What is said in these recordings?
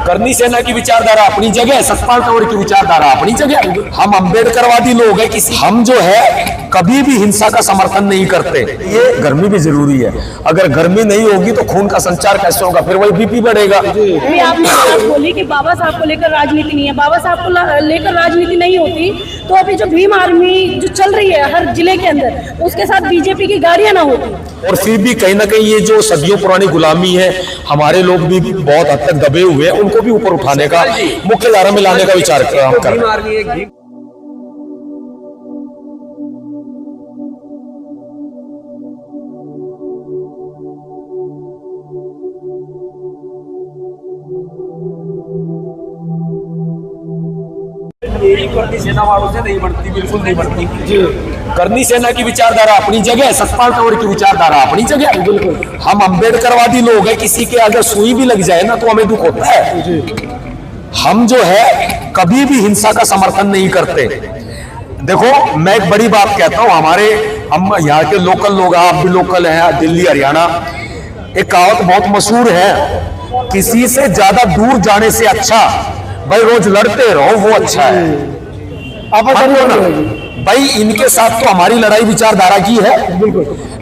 करनी सेना की विचारधारा अपनी जगह, सतपाल तंवर की विचारधारा अपनी जगह। हम अम्बेडकरवादी लोग हैं, किसी हम जो है कभी भी हिंसा का समर्थन नहीं करते। ये गर्मी भी जरूरी है, अगर गर्मी नहीं होगी तो खून का संचार कैसे होगा, फिर वही बीपी बढ़ेगा। अभी आपने बात बोली कि बाबा साहब को लेकर राजनीति नहीं है, बाबा साहब को लेकर राजनीति नहीं होती तो अभी जो भीम आर्मी जो चल रही है हर जिले के अंदर, उसके साथ बीजेपी की गाड़ियां ना होती। और फिर भी कहीं ना कहीं ये जो सदियों पुरानी गुलामी है, हमारे लोग भी बहुत हद तक दबे हुए हैं, उनको भी ऊपर उठाने का, मुख्य धारा में लाने का विचार कर रहे हैं। करनी सेना वालों से नहीं बढ़ती, बिल्कुल नहीं बढ़ती। करनी सेना की विचारधारा अपनी जगह, सतपाल तंवर की विचारधारा अपनी जगह। बिल्कुल हम अम्बेडकरवादी लोग हैं, किसी के अगर सुई भी लग जाए ना तो हमें दुख होता है। हम जो है कभी भी हिंसा का समर्थन नहीं करते। देखो मैं एक बड़ी बात कहता हूं, हम यहाँ के लोकल लोग, आप भी लोकल हैं, दिल्ली हरियाणा, एक कहावत बहुत मशहूर है, किसी से ज्यादा दूर जाने से अच्छा भाई रोज लड़ते रहो, वो अच्छा है। अब भाई इनके साथ तो हमारी लड़ाई विचारधारा की है,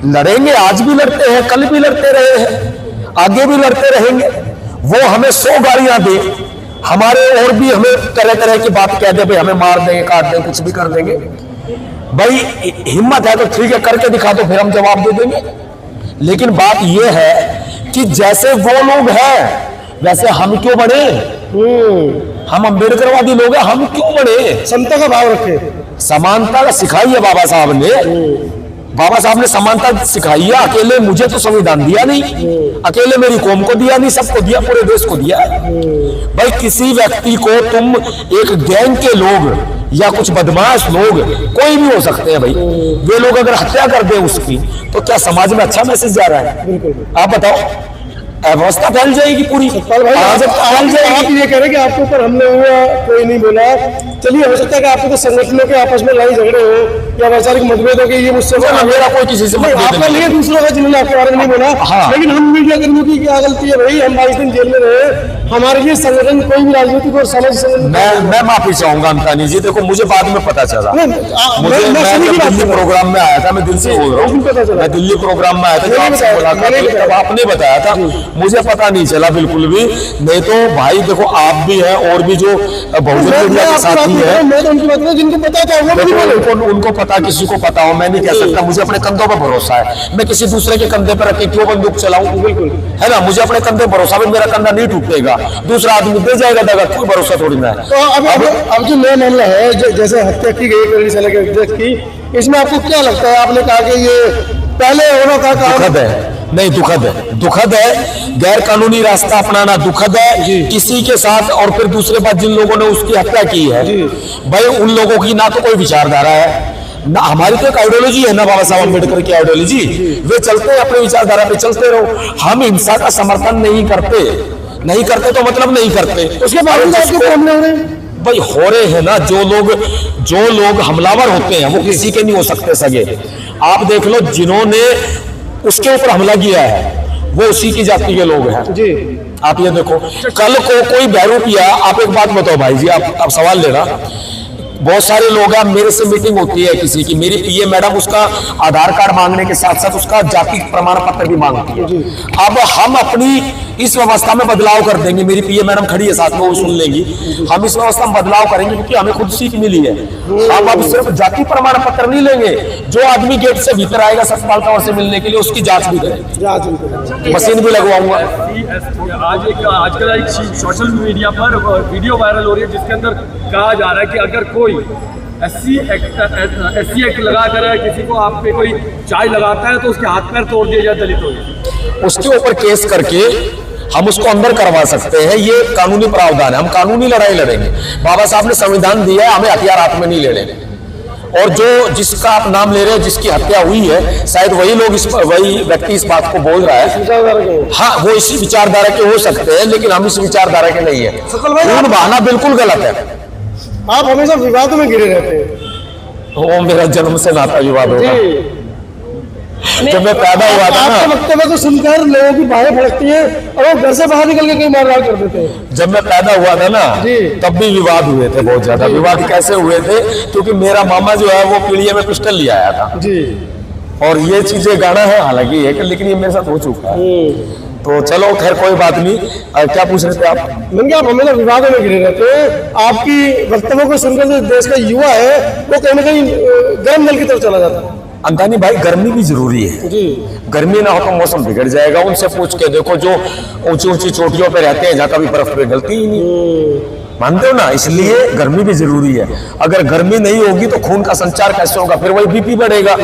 लड़ेंगे, आज भी लड़ते हैं, कल भी लड़ते रहे हैं, आगे भी लड़ते रहेंगे। वो हमें 100 गालियां दे, हमारे और भी हमें तरह तरह की बात कह दे, भाई हमें मार देंगे, काट देंगे, कुछ भी कर देंगे। भाई हिम्मत है तो ठीक है, करके दिखा दो, फिर हम जवाब दे देंगे। लेकिन बात यह है कि जैसे वो लोग हैं वैसे हम क्यों बने? हम अम्बेडकरवादी लोग हैं, हम क्यों बने? समता का भाव रखे, समानता सिखाई है बाबा साहब ने। बाबा साहब ने समानता सिखाई है। अकेले मुझे तो संविधान दिया नहीं, अकेले मेरी कौम को दिया नहीं, सबको दिया, पूरे देश को दिया। भाई किसी व्यक्ति को तुम एक गैंग के लोग या कुछ बदमाश लोग, कोई भी हो सकते हैं भाई, वे लोग अगर हत्या कर दे उसकी, तो क्या समाज में अच्छा मैसेज जा रहा है? आप बताओ, अवस्था फैल जाएगी पूरी। आप ये कह रहे कि आपके ऊपर हमले हुआ, कोई नहीं बोला। चलिए, हो सकता है कि आपको तो संगठनों के आपस में लड़ाई झगड़े हो या वैचारिक मतभेद हो, ये मुझसे मेरा कोई किसी से आपका लिए दूसरों का, जिन्होंने आपके बारे में नहीं बोला। लेकिन हम मीडिया कर्मियों की क्या गलती है भाई? हम 22 दिन जेल में रहे, हमारे लिए संगठन कोई भी राजनीतिक और सामाजिक संगठन। मैं माफी चाहूंगा अंतानी जी, देखो मुझे बाद में पता चला, मैं दिल्ली प्रोग्राम में आया था, मैं दिल से बोल रहा हूँ, मैं दिल्ली प्रोग्राम में आया था, जब आपने बताया था मुझे पता नहीं चला बिल्कुल भी। नहीं तो भाई देखो, आप भी हैं और भी जो बहुजन मीडिया के साथी है, जिनको पता था उनको पता, किसी को पता हो, मैं नहीं कह सकता। मुझे अपने कंधों पर भरोसा है, मैं किसी दूसरे के कंधे पर रख के क्यों बंदूक चलाऊं? बिल्कुल है ना, मुझे अपने कंधे पर भरोसा है, मेरा कंधा नहीं टूटेगा, दूसरा आदमी दे जाएगा दगा, कोई भरोसा थोड़ी ना है। तो अब जो नया मामला है, जैसे हत्या की गई करनी सेना के अध्यक्ष की, इसमें आपको क्या लगता है? आपने कहा कि ये पहले होना था, दुखद है, नहीं दुखद है, गैर कानूनी रास्ता अपनाना दुखद है किसी के साथ। और फिर दूसरे बात, जिन लोगों ने उसकी हत्या की है, भाई उन लोगों की ना तो कोई विचारधारा है, ना हमारी तो एक आइडियोलॉजी है ना, बाबा साहब अम्बेडकर की आइडियोलॉजी, वे चलते हैं अपने विचारधारा पे, चलते रहो। हम हिंसा का समर्थन नहीं करते तो मतलब नहीं करते। उसके बावजूद भाई हो रहे हैं ना, जो लोग हमलावर होते हैं वो किसी के नहीं हो सकते सगे। आप देख लो, जिन्होंने उसके ऊपर हमला किया है वो उसी की जाति के लोग हैं जी। आप ये देखो, कल को कोई बहरूपिया, आप एक बात बताओ भाई जी, आप सवाल लेना, बहुत सारे लोग हैं, मेरे से मीटिंग होती है किसी की, मेरी पीए मैडम उसका आधार कार्ड मांगने के साथ साथ उसका जाति प्रमाण पत्र भी मांगती है। अब हम अपनी इस व्यवस्था में बदलाव कर देंगे, मेरी पीए मैडम खड़ी है साथ में, वो सुन लेंगी, हम इस व्यवस्था में बदलाव करेंगे क्योंकि हमें खुद सीख मिली है। हम अब सिर्फ जाति प्रमाण पत्र नहीं लेंगे, जो आदमी गेट से भीतर आएगा सतपाल तंवर से मिलने के लिए, उसकी जांच भी करेंगे, मशीन भी लगवाऊंगा। आजकल एक सोशल मीडिया पर वीडियो वायरल हो रही है जिसके अंदर कहा जा रहा है कि अगर कोई एससी एक्ट लगाकर किसी को आप पे कोई चाय लगाता है तो उसके हाथ पैर तोड़ दिए जाए, दलित हो जाए, उसके ऊपर केस करके हम उसको अंदर करवा सकते हैं। ये कानूनी प्रावधान है, हम कानूनी लड़ाई लड़ेंगे। बाबा साहब ने संविधान दिया है, हमें हथियार हाथ में नहीं लेने। और जिसका आप नाम ले रहे हैं, जिसकी हत्या हुई है, शायद वही व्यक्ति इस बात को बोल रहा है। हाँ, वो इसी विचारधारा के हो सकते हैं, लेकिन हम इस विचारधारा के नहीं है। खून बहाना बिल्कुल गलत है। आप हमेशा विवादों में घिरे रहते हैं। वो मेरा जन्म से नाता विवाद होगा, जब मैं पैदा हुआ था आपके ना, वक्तव्य को सुनकर लोगों की बाहें फड़कती हैं और वो घर से बाहर निकल के कहीं मारधाड़ कर देते हैं। जब मैं पैदा हुआ था ना, जी। तब भी विवाद हुए थे, बहुत ज्यादा विवाद। कैसे हुए थे? क्योंकि मेरा मामा जो है वो पीढ़िया में पिस्टल ले आया था, जी। और ये चीजें गाना है हालांकि है, लेकिन ये मेरे साथ हो चुका है। तो चलो खैर कोई बात नहीं। क्या पूछ रहे थे आप? मैंने आप हमेशा विवादों में घिरे रहते हैं। आपकी वक्तव्यों को सुनकर जो देश का युवा है वो कहीं ना कहीं गर्म जल की तरफ चला जाता है। अंतानी भाई, गर्मी भी जरूरी है। जी। गर्मी ना हो तो मौसम बिगड़ जाएगा। उनसे पूछ के देखो जो ऊंची ऊंची चोटियों पे रहते हैं, जहाँ कभी बर्फ पिघलती ही नहीं, मानते हो ना? इसलिए गर्मी भी जरूरी है। अगर गर्मी नहीं होगी तो खून का संचार कैसे होगा? फिर वही बीपी बढ़ेगा,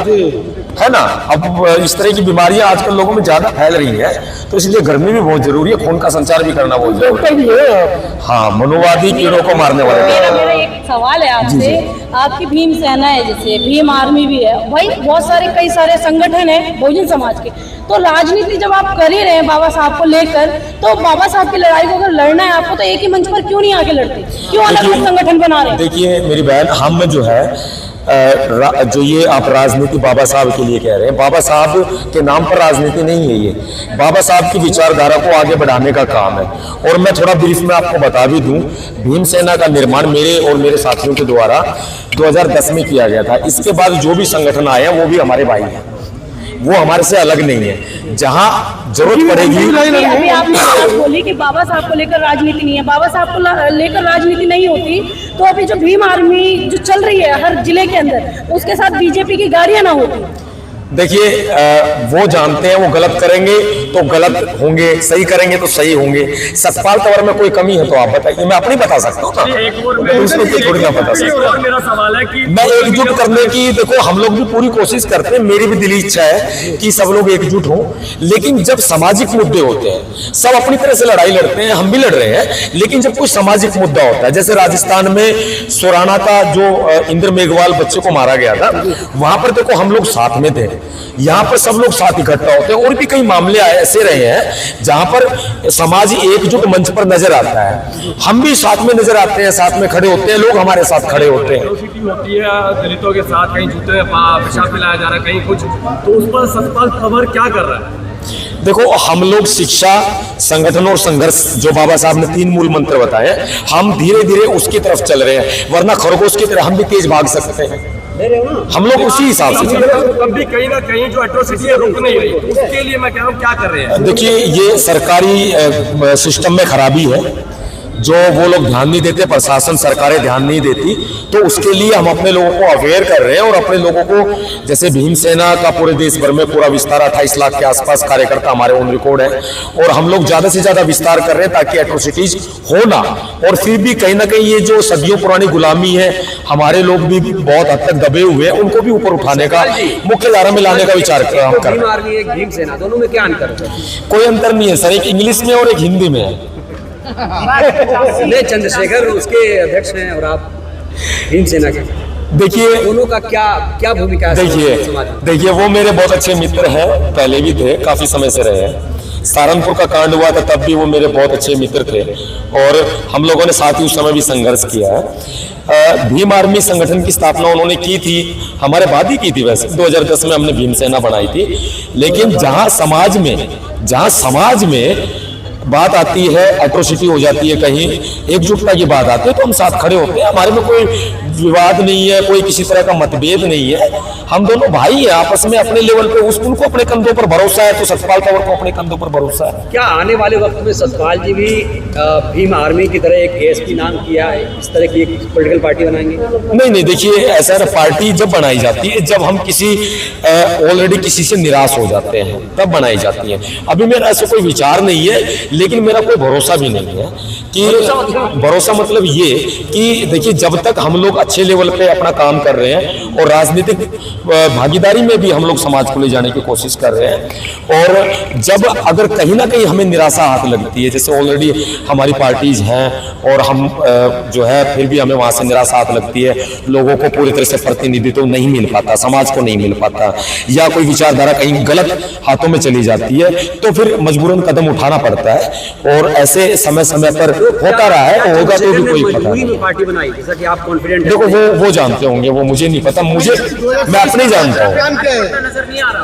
है ना? अब इस तरह की बीमारियां आजकल लोगों में ज्यादा फैल रही है, तो इसलिए गर्मी भी बहुत जरूरी है। खून का संचार भी करना बहुत जरूरी डॉक्टर भी है आप। है। हाँ, मनोवादी कीड़ों को मारने वाले। मेरा एक सवाल है आपसे। आपकी भीम सेना है, जैसे भीम आर्मी भी है भाई, बहुत सारे कई सारे संगठन है बहुजन समाज के। तो राजनीति जब आप कर ही रहे हैं बाबा साहब को लेकर, तो बाबा साहब की लड़ाई को अगर लड़ना है आपको, तो एक ही मंच पर क्यों नहीं आके लड़ते? क्यों अलग अलग संगठन बना रहे हैं? देखिए मेरी बहन, हम जो है जो ये आप राजनीति बाबा साहब के लिए कह रहे हैं, बाबा साहब के नाम पर राजनीति नहीं है। ये बाबा साहब की विचारधारा को आगे बढ़ाने का काम है। और मैं थोड़ा ब्रीफ में आपको बता भी दूं, भीम सेना का निर्माण मेरे और मेरे साथियों के द्वारा 2010 में किया गया था। इसके बाद जो भी संगठन आए हैं वो भी हमारे भाई हैं, वो हमारे से अलग नहीं है। जहां जरूरत पड़ेगी। अभी आपने बात बोली कि बाबा साहब को लेकर राजनीति नहीं है, बाबा साहब को लेकर राजनीति नहीं होती तो अभी जो भीम आर्मी जो चल रही है हर जिले के अंदर, उसके साथ बीजेपी की गाड़ियां ना होती। देखिए वो जानते हैं वो गलत करेंगे तो गलत होंगे, सही करेंगे तो सही होंगे। सतपाल तंवर में कोई कमी है तो आप बताइए, मैं अपनी बता सकता हूँ ना, एक और दूसरे की थोड़ी ना बता एक सकता। और मेरा सवाल है कि मैं एकजुट करने की, देखो हम लोग भी पूरी कोशिश करते हैं, मेरी भी दिली इच्छा है कि सब लोग एकजुट हों, लेकिन जब सामाजिक मुद्दे होते हैं, सब अपनी तरह से लड़ाई लड़ते हैं, हम भी लड़ रहे हैं, लेकिन जब कोई सामाजिक मुद्दा होता है, जैसे राजस्थान में सोराना का जो इंद्र मेघवाल बच्चे को मारा गया था, वहां पर देखो हम लोग साथ में थे, यहाँ पर सब लोग साथ इकट्ठा होते हैं। और भी कई मामले ऐसे रहे हैं जहां पर समाज एकजुट मंच पर नजर आता है, हम भी साथ में नजर आते हैं, साथ में खड़े होते हैं, लोग हमारे साथ खड़े होते हैं। एट्रोसिटी होती है दलितों के साथ, कहीं जूते पेशाब पिलाया जा रहा है, कहीं कुछ, तो उस पर सतपाल तंवर क्या कर रहा है? देखो हम लोग शिक्षा, संगठन और संघर्ष, जो बाबा साहब ने 3 मूल मंत्र बताए, हम धीरे धीरे उसकी तरफ चल रहे हैं, वरना खरगोश की तरह हम भी तेज भाग सकते हैं। हम लोग उसी हिसाब से चल रहे हैं। तब भी कहीं ना कहीं जो एट्रोसिटी है रुक नहीं रही, उसके लिए मैं कह रहा हूँ क्या कर रहे हैं? देखिए ये सरकारी सिस्टम में खराबी है, जो वो लोग ध्यान नहीं देते, प्रशासन सरकारें ध्यान नहीं देती, तो उसके लिए हम अपने लोगों को अवेयर कर रहे हैं और अपने लोगों को, जैसे भीम सेना का पूरे देश भर में पूरा विस्तार 28 लाख के आसपास कार्यकर्ता हमारे ऑन रिकॉर्ड है, और हम लोग ज्यादा से ज्यादा विस्तार कर रहे हैं ताकि एट्रोसिटीज हो ना। और फिर भी कहीं ना कहीं ये जो सदियों पुरानी गुलामी है, हमारे लोग भी बहुत हद तक दबे हुए हैं, उनको भी ऊपर उठाने का, मुख्य धारा में लाने का विचार कर रहे हैं। भीम आर्मी एक भीम सेना, दोनों में क्या अंतर है? कोई अंतर नहीं है सर, एक इंग्लिश में और एक हिंदी में है। नहीं, चंद्रशेखर उसके अध्यक्ष हैं और आप भीम सेना के, देखिए दोनों का क्या भूमिका है समाज में? देखिए वो मेरे बहुत अच्छे मित्र हैं, पहले भी थे, काफी समय से रहे हैं। सहारनपुर का कांड हुआ था तब भी वो मेरे बहुत अच्छे मित्र थे, और हम लोगों ने साथ ही उस समय भी संघर्ष किया है। भीम आर्मी संगठन की स्थापना उन्होंने की थी, हमारे बाद ही की थी वैसे, 2010 में हमने भीम सेना बनाई थी। लेकिन जहां समाज में बात आती है, एट्रोसिटी हो जाती है, कहीं एकजुटता की बात आती है, तो हम साथ खड़े होते हैं। हमारे में कोई विवाद नहीं है, कोई किसी तरह का मतभेद नहीं है, हम दोनों भाई हैं आपस में अपने लेवल पे। उनको अपने कंधों पर भरोसा है तो सतपाल तंवर को अपने कंधों पर भरोसा है। क्या आने वाले वक्त में सतपाल जी भी भीम आर्मी की तरह एक एएसपी नाम किया है, इस तरह की एक पॉलिटिकल पार्टी बनाएंगे? नहीं, देखिए ऐसा है, पार्टी जब बनाई जाती है, जब हम किसी ऑलरेडी किसी से निराश हो जाते हैं तब बनाई जाती है। अभी मेरा ऐसा कोई विचार नहीं है, लेकिन मेरा कोई भरोसा भी नहीं है कि भरोसा मतलब ये कि देखिए जब तक हम लोग अच्छे लेवल पे अपना काम कर रहे हैं और राजनीतिक भागीदारी में भी हम लोग समाज को ले जाने की कोशिश कर रहे हैं, और जब अगर कहीं ना कहीं हमें निराशा हाथ लगती है, जैसे ऑलरेडी हमारी पार्टीज हैं और हम जो है फिर भी हमें वहां से निराशा हाथ लगती है, लोगों को पूरी तरह से प्रतिनिधित्व नहीं मिल पाता, समाज को नहीं मिल पाता, या कोई विचारधारा कहीं गलत हाथों में चली जाती है, तो फिर मजबूरन कदम उठाना पड़ता है। और ऐसे समय समय पर होता रहा है, होगा तो भी कोई पता नहीं। पार्टी बनाई, जैसा कि आप कॉन्फिडेंट हैं? देखो वो जानते होंगे, वो मुझे नहीं पता, मैं अपने जानता हूँ। नजर नहीं आ रहा।